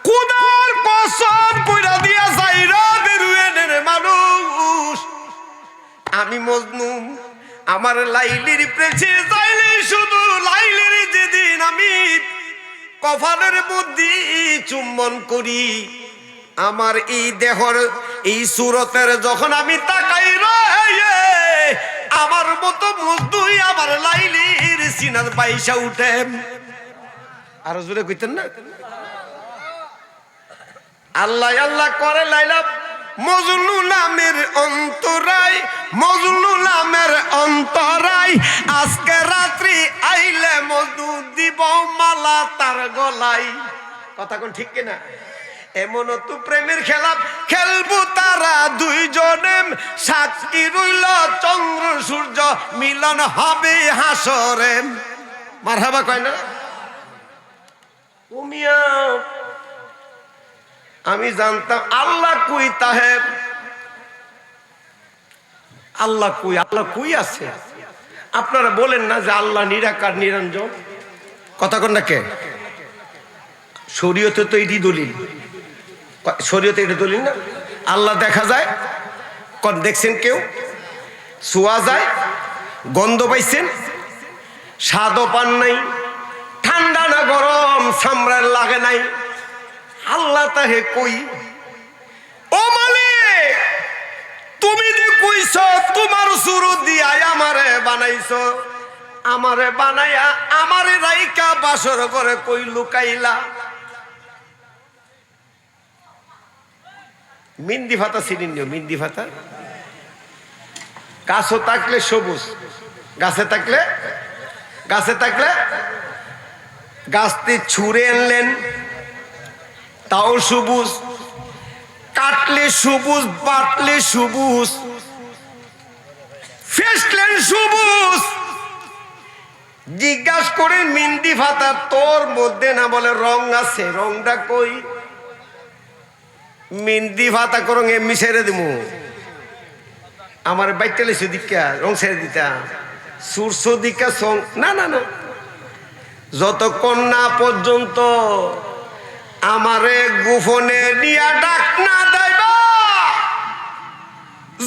খুদার কসম কইরা দিয়া যাইরা বেরুয়েনের মানুষ আমি মজনু আমার লাইলির প্রেছে যাইলে শুধু লাইলির যেদিন আমি কফালের মধ্যে চুম্বন করি আমার এই দেহর এই সুরতের যখন আমি তাকাই রে আমার মতো মজদুই আমার লাইলির সিনার পয়সা উঠে আরো জোরে কইতেন না আল্লাহ আল্লাহ করে লাইলা মজনু নামের অন্তরায় মজনু নামের অন্তরায় আজকে রাত্রি আইলে মজনু দিব মালা তার গলায় কথা কোন ঠিক কিনা এমন তো প্রেমের খেলা খেলবো তারা দুইজনে সাক্ষী রইল চন্দ্র সূর্য মিলন হবে হাসরে মারহাবা কয় না উমিয়া আমি জানতাম আল্লাহ কুই তাহে আল্লাহ কুই আছে আপনারা বলেন না যে আল্লাহ নিরাকার নিরঞ্জন কথা কোন না কে শরীয়তে তো এটি দলিল শরীয়তে এটা দলিল না আল্লাহ দেখা যায় কোন দেখছেন কেউ ছোঁয়া যায় গন্ধ পাইছেন স্বাদও পান নাই ঠান্ডা না গরম সামরার লাগে নাই আল্লাহ তাহে কই ও মালিক তুমি যে কইছ তোমার সুরত দিয়া আমারে বানাইছো আমারে বানাইয়া আমারে রাইকা বাসর করে কই লুকাইলা মিন্দি ভাতা চিনিন মিন্দি ভাতা গাছও থাকলে সবুজ গাছে থাকলে গাছটি ছুঁড়ে আনলেন তাও সবুজ কাটলে সবুজ বাটলে সবুজ ফেসলেন সবুজ জিজ্ঞাসা করে মিন্দি ভাতা তোর মধ্যে না বলে রং আছে রংটা কই মিন্দি ভাতা করং এমনি ছেড়ে দিব আমার বাইকটা লেছে দিকা রং ছেড়ে দিতা সুরস দিকা সং না না না যতক্ষণ না পর্যন্ত আমারে গোপনে নিয়া ডাক না দেবা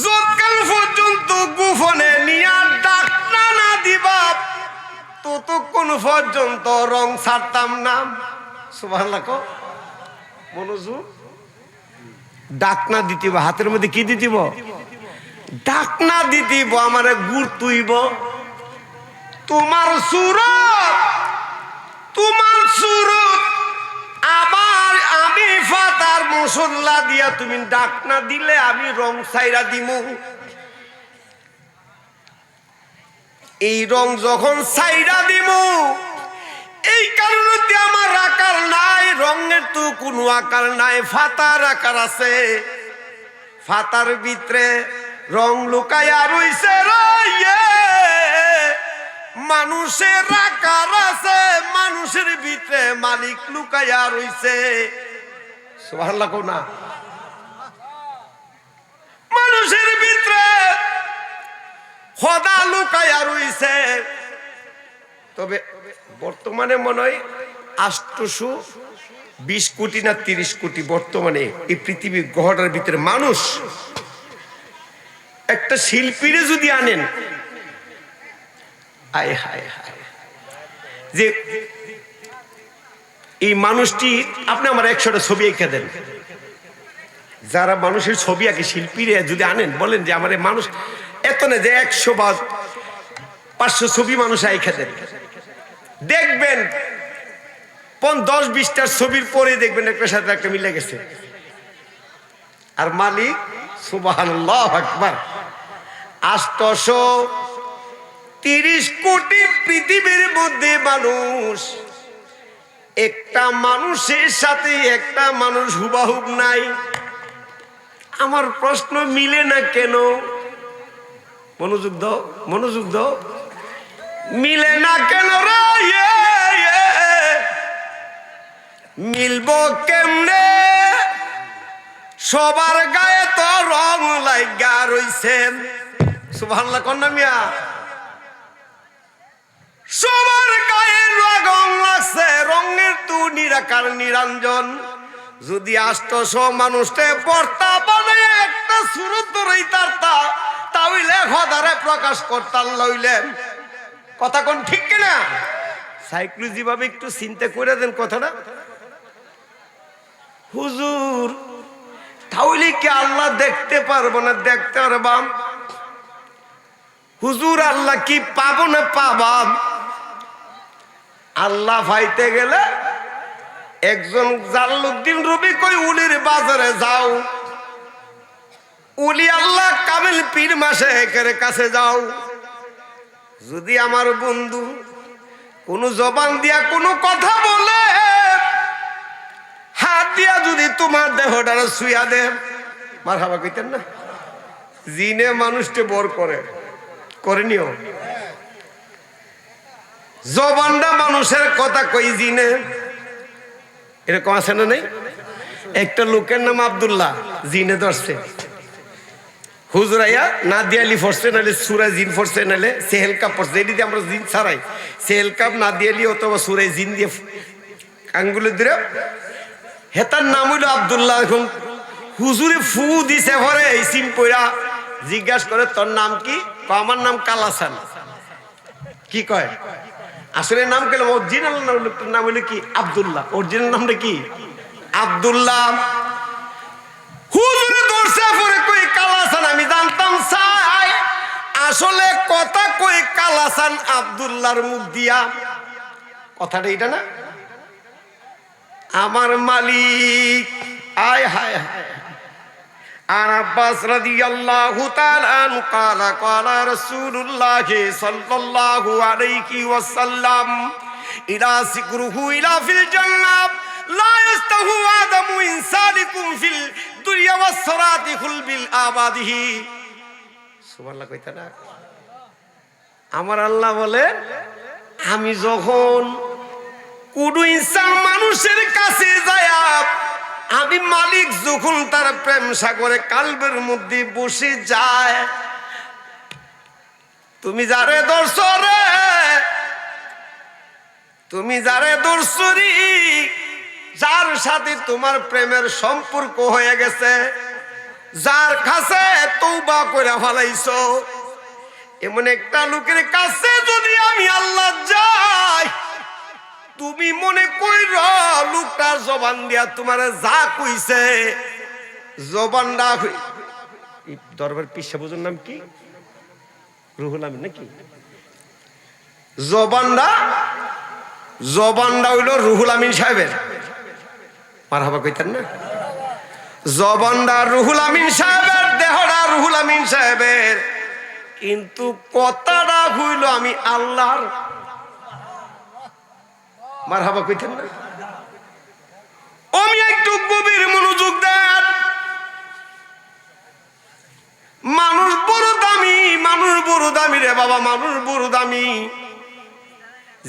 যতকাল পর্যন্ত গোপনে নিয়া ডাক না দিবা ততক্ষণ পর্যন্ত রং ছাড়তাম না সুবহানাল্লাহ মনোযোগ ডাকনা দিতিব হাতের মধ্যে কি দিতিব ডাকনা দিতিব আমারে গুড় তুইব তোমার সুরত আমার আমি ফাতার মশলা দিয়া তুমি ডাকনা দিলে আমি রং ছাইরা দিমু এই রং যখন ছাইরা দিমু এই কারণে আমার আকার নাই রঙের তো কোনো আকার নাই ফাতার আকার আছে ফাতার ভিতরে রং লুকায়া রইছে মানুষের আকার আছে মানুষের ভিতরে মালিক লুকায়া রইছে সুবহানাল্লাহ কও না মানুষের ভিতরে খোদা লুকায়া রইছে তবে বর্তমানে মনে হয় 820 কোটি না 30 কোটি বর্তমানে এই পৃথিবীর গ্রহটার ভিতরে মানুষ একটা শিল্পীরে যদি আনেন আয় হায় হায় যে এই মানুষটি আপনি আমার 100টা ছবি এঁকে দেন যারা মানুষের ছবি আঁকে শিল্পীরে যদি আনেন বলেন যে আমার মানুষ এত না যে 100 বা 500 ছবি মানুষ এঁকে দেন দেখবেন 10-20টার ছবির পরে দেখবেন একটার সাথে একটা মিলে গেছে আর মালিক সুবহানাল্লাহু আকবার 830 কোটি পৃথিবীর মধ্যে মানুষ একটা মানুষের সাথে একটা মানুষ হুবাহুব নাই। আমার প্রশ্ন মিলে না কেন? মনোযোগ দাও, মনোযোগ দাও। মিলে না কেন রে? মিলবো কেমনে? সবার গায়ে তো রং লাগা রইছে। সুবহানাল্লাহ কন্যা মিয়া, সবার গায়ে রং লাগছে, রঙের তু নিরাকার নিরঞ্জন। যদি আষ্টশ মানুষকে পর্তা বানায় একটা সুরত ধরেই তারতা, তাহলে খোদারে প্রকাশ করতাল লইলেন। কথা কোন ঠিক কিনা? সাইকোলজি ভাবে একটু চিন্তা করে দেন কথাটা। হুজুর তাহলে কি আল্লাহ দেখতে পারবো না? দেখতে পারবাম। হুজুর আল্লাহ কি পাবো না? পাবাম। আল্লাহ পাইতে গেলে একজন জালালউদ্দিন রুমি কই উলির বাজারে যাও, উলি আল্লাহ কামিল পীর মাশায়েখের কাছে যাও। যদি আমার বন্ধু কোন জবান দিয়া কোনো কথা বলে, হাত দিয়া যদি তোমার দেহটারে ছুঁয়া দে, মারহাবা কইতেন না? জিনে মানুষকে বর করে, করেনিও। জবানটা মানুষের কথা কই জিনে, এরকম আছে না? নেই? একটা লোকের নাম আব্দুল্লাহ, জিনে ধরছে। হুজুরাইয়া নাদিয়া আলী ফরছে, নাহলে সুরা জিন ফরছে, নাহলে সেহেল কাপ পড়ছে। এটি দিয়ে আমরা জিন ছাড়াই সেহেল কাপ নাদিয়া আলী অথবা সুরাই জিন দিয়ে আঙ্গুলে দিয়ে, হেতার নাম হইল আব্দুল্লাহ। এখন হুজুরে ফু দিছে পরে এই সিম পইরা জিজ্ঞাসা করে তোর নাম কি? আমার নাম কালাসান। কি কয়? আসলে নাম কেন? অরিজিনাল নাম হইলো কি? আব্দুল্লাহ। অরিজিনাল নামটা কি? আব্দুল্লাহ। হুজুরে দর্শা পরে কই কালাসান। আমি জানতাম চাই আসলে কথা কই কালাসান আব্দুল্লাহর মুখ দিয়া। কথাটা এটা না? আমার মালিক আয় হায় হায়। আর আব্বাস রাদিয়াল্লাহু তাআলা আনহু قال قال رسول الله صلى الله عليه وسلم الى سكره الى في الجنه لا يستهو ادم انسانكم في الدنيا والصراط خل بالاباده। সুবহানাল্লাহ কইতা না? আমার আল্লাহ বলে আমি যখন কোন ইনসান মানুষের কাছে যায়, আমি মালিক যখন তার প্রেম সাগরে কালবের মধ্যে বসে যায়, তুমি যারে ধরছো রে, তুমি যারে ধরছো রে, যার সাথে তোমার প্রেমের সম্পর্ক হয়ে গেছে, যার কাছে তওবা করে ফেলাইছো, এমন একটা লোকের কাছে যদি আমি আল্লাহ যাই, তুমি মনে কইর লোকটার জবান দিয়া তোমার যা কইছে, জবানটা দরবার পিসা বুঝুর নাম কি? রুহুল আমিন নাকি? জবানটা হইল রুহুল আমিন সাহেবের। মারহাবা কইতেন না? জবানটা রুহুল আমিন সাহেবের, দেহটা রুহুল আমিন সাহেবের, কিন্তু কথাটা হইল আমি আল্লাহর। মারহাবা কইতেন না? আমি একটু গভীর মনোযোগ দেন। মানুষ বড় দামি, মানুষ বড় দামি রে বাবা, মানুষ বড় দামি।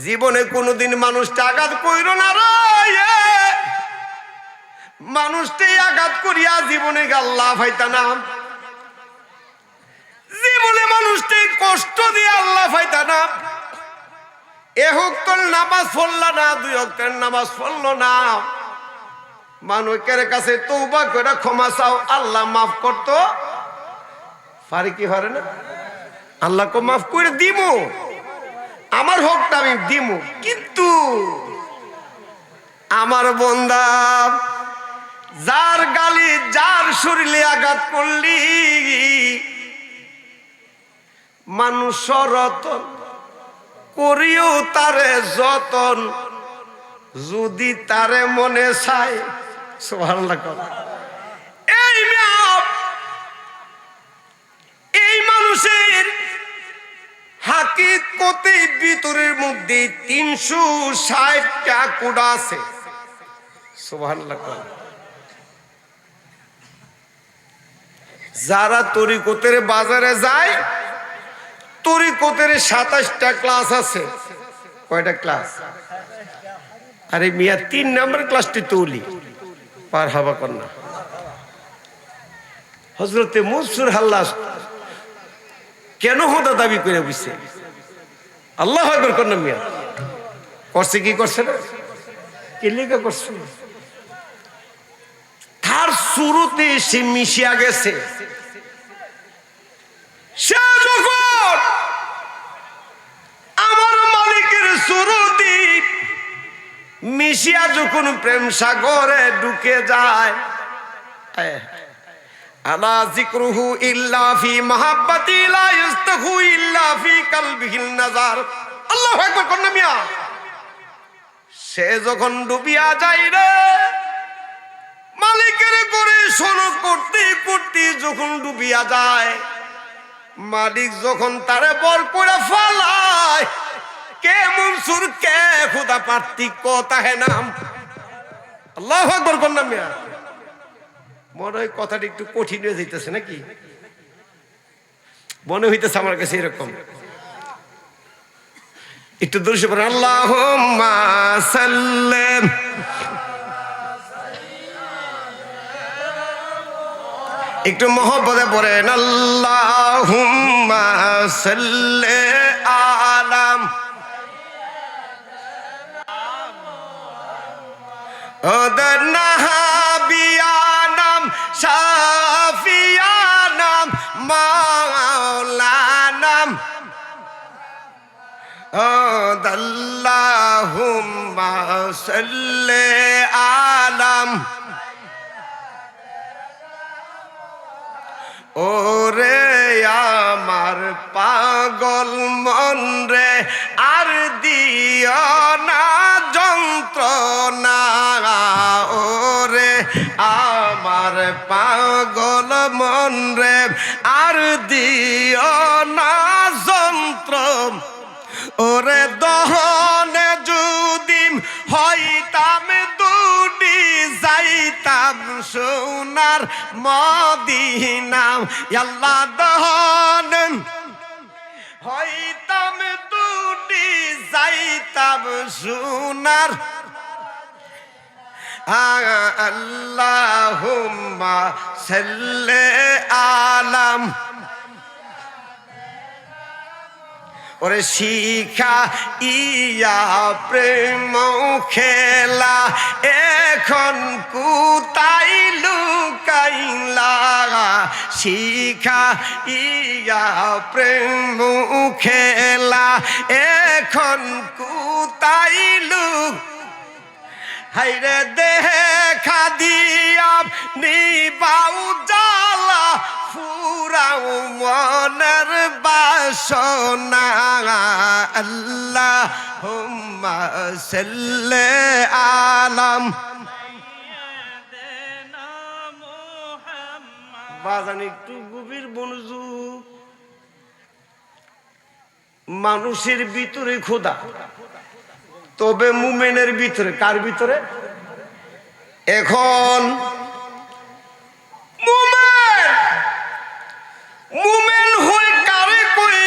জীবনে কোনোদিন মানুষটা আঘাত কইর না রে। মানুষকে আঘাত করিয়া জীবনে আল্লাহ পাইতা না। জীবনে মানুষকে কষ্ট দিয়ে আল্লাহ পাইতা না। এক ওয়াক্তের নামাজ পড়ল না, দুই ওয়াক্তের নামাজ পড়ল না, মানুষের কাছে তওবা করে ক্ষমা চাও, আল্লাহ মাফ করতো পারে কি পারে না? আল্লাহকে মাফ করে দিব, আমার হকটা আমি দিব। কিন্তু আমার বান্দা যার গালি, যার শরীরে আঘাত করলি, মানুষ রতন করিও তারে যতন, যদি তারে মনে চায়। সুবহানাল্লাহ। এই মানুষের হাকিকতে ভিতরের মধ্যে 360টা কোডা আছে। সুবহানাল্লাহ। যারা তরিকতের বাজারে যায়, তরিকতের 27টা ক্লাস আছে। কয়টা ক্লাস? আরে মিয়া 3 নম্বর ক্লাসটি তৌলি পার হাবা কন্যা হযরতে মনসুর হাল্লাস কেন হোদা দাবি করে বুঝছে? আল্লাহু আকবার কন্যা মিয়া করছে কি করছে না কি লেখা করছে? তার শুরুতে সে মিশিয়া গেছে। সে যখন আমার মালিকের শুরুতে মিশিয়া যখন প্রেম সাগরে ঢুকে যায়, আলা যিকরুহু ইল্লা ফি মাহাব্বাতি লা ইস্তাহু ইল্লা ফি কলবিহিল নাজার। আল্লাহু আকবার কন্যা মিয়া। সে যখন ডুবিয়া যায় রে, মালিকের করে শোনো করতে করতে যখন ডুবিয়া যায়, মালিক যখন তারে বর করে ফালায়, কে মনসুর কে খোদা পার্থক্য তাহে নাম। আল্লাহু আকবার কন্যা মিয়া। মনে হয় কথাটা একটু কঠিন হয়ে যাইতেছে নাকি? মনে হইতেছে আমার কাছে এরকম। একটু দর্শক পড়েন আল্লাহুম্মা সাল্লি, একটু মহব্বতে পড়েন আল্লাহুম্মা সাল্লি আলা নাবিয়ানাম শাফিয়ানাম মাওলানাম আল্লাহুম্মা সাল্লি আলা। ওরে আমার পাগল মন রে আর দিও না যন্ত্রণা, ওরে আমার পাগল মন রে আর দিও না যন্ত্র। ওরে দহনে যদি হইতাম দুটি যাইতাম সোনার মদিনা। আল্লাহ দহন হইতাম দুটি যাইতাম সোনার। আল্লাহুম্মা সাল্লি আলা। ওরে শিখা ইয়া প্রেম খেলা এখন কোথায় লুকাইলা। শিখা ইয়া প্রেম খেলা এখন কোথায় লুক। হাইরে দেখা দিয়া নিবাউ জ্বালা ফুরাও মনের বাসনা। আল্লাহুম্মা সাল্লি আলা। বাজান একটু গভীর মনোযোগ। মানুষের ভিতরে খোদা, তবে মুমিনের ভিতরে, কার ভিতরে? এখন মুমেন হই কারে কই?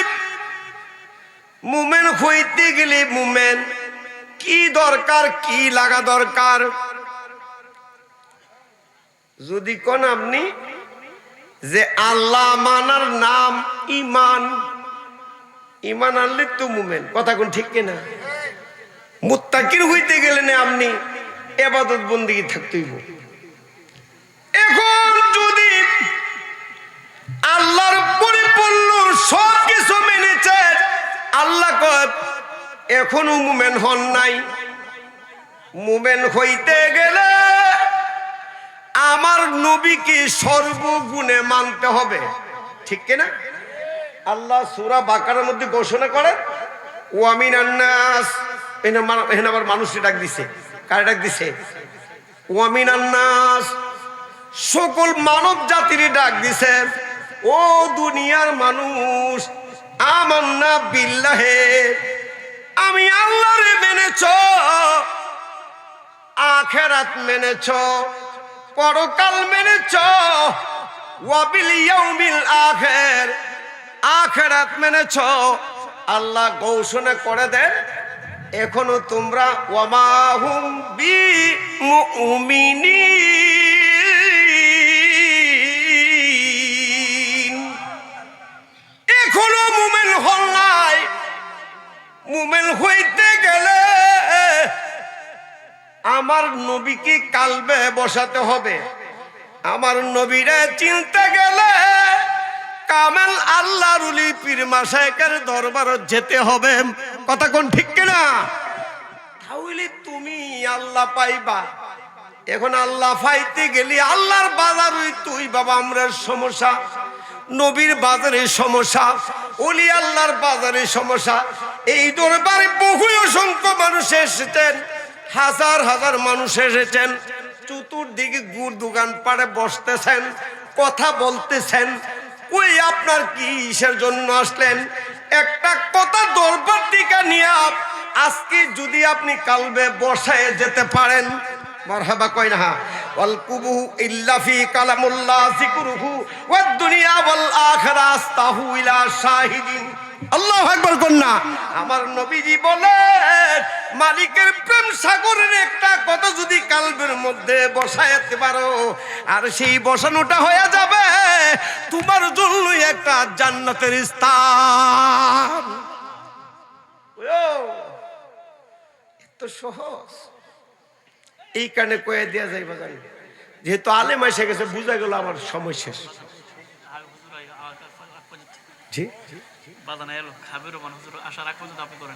মুমেন হইতে গেলে মুমেন কি দরকার, কি লাগা দরকার? যদি কোন আপনি যে আল্লাহ মানার নাম ঈমান, ঈমান আনলে তো মুমেন। কথা কোন ঠিক কিনা? মুত্তাকির হইতে গেলে না আপনি ইবাদত বন্দেগী থাকতেইব। এখন যদি আল্লাহর পরিপূর্ণ সব কিছু মেনেছে, আল্লাহ কয় এখনো মুমেন হন নাই। মুমেন হইতে গেলে আমার নবীকে সর্বগুণে মানতে হবে, ঠিক কিনা? আল্লাহ সূরা বাকারার মধ্যে ঘোষণা করেন ওয়া মিনান নাস। এখানে আবার মানুষকে ডাক দিছে। কারে ডাক দিছে? ওয়া মিনান নাস, সকল মানব জাতির ডাক দিছে। ও দুনিয়ার মানুষ, আমান্না বিল্লাহে, আমি আল্লাহরে মেনেছ, আখিরাত মেনেছ, পরকাল মেনেছ, ওয়া বিল ইয়াউমিল আখির, আখিরাত মেনেছ। আল্লাহ ঘোষণা করে দেন এখনো তোমরা ওয়ামা হুম বি মুমিনিন, এখনো মুমিন হল নাই। মুমিন হইতে গেলে আমার নবীকে কালবে বসাতে হবে। আমার নবীরে চিনতে গেলে কামেল আল্লাহর ওলি পীর মাশায়েখের দরবারে যেতে হবে। কথা কোন ঠিক কিনা? তাহলে তুমি আল্লাহ পাইবা। এখন আল্লাহ পাইতে গেলি আল্লাহর বাজারে তুই বাবা আমরার সমস্যা, নবীর বাজারে সমস্যা, ওলি আল্লাহর বাজারে সমস্যা। এই দরবারে বহু অসংখ্য মানুষ এসেছেন, হাজার হাজার মানুষ এসেছেন, চতুর্দিকে গুড় দোকান পাড়ে বসতেছেন, কথা বলতেছেন। ওই আপনার কিসের জন্য আসলেন? একটা কথা দরবার দিকে নিয়ে আজকে যদি আপনি কালবে বসায় যেতে পারেন, মারহাবা কয় না? ওয়াল কুবু ইল্লা ফি কালামুল্লাহ যিকরুহু ওয়াদ দুনিয়া ওয়াল আখিরা আস্তাহু ইলা শাহিদিন। আল্লাহু আকবার কন্যা। আমার নবীজি বলেন মালিকের প্রেম সাগরের একটা কথা যদি কালবের মধ্যে বসাইতে পারো, আর সেই বসানোটা হয়ে যাবে তোমার জন্য একটা জান্নাতের স্থান। এত সহজ। এই কারণে কয়ে দেওয়া যায় বাজার, যেহেতু আলেম এসে গেছে বুঝা গেল আমার সময় শেষ। জি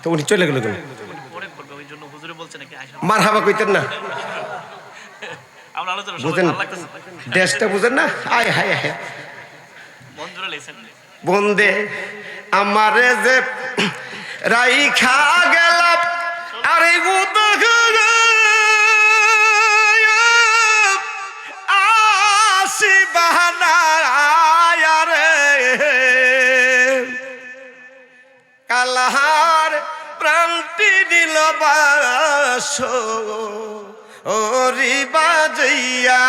তো উনি চলে গেল, মারহাবা কইতেন না, বুঝেন দেশটা বুঝেন না? আয় হায় হায় বন্দে আমারে যে রাইখা গেলাম, আরে আসি বাহানা রে কালাহার প্রান্তি দিল বাস ওরি বাজাইয়া।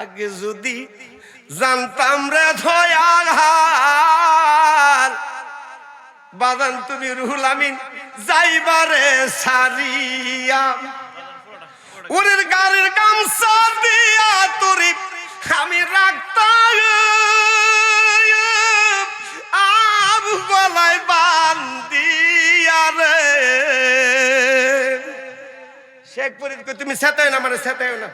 আগে যদি জানতাম রে ধয়ার বাদান তুমি রুহুল আমিন যাইবারে সারিয়া, ওরের গাড়ির গামছা দিয়া তোরে আমি রাখতাম আবু গলায় বান্দিয়া রে। শেখ ফরিদ তুমি সেতাই না, মানে সেতাই না।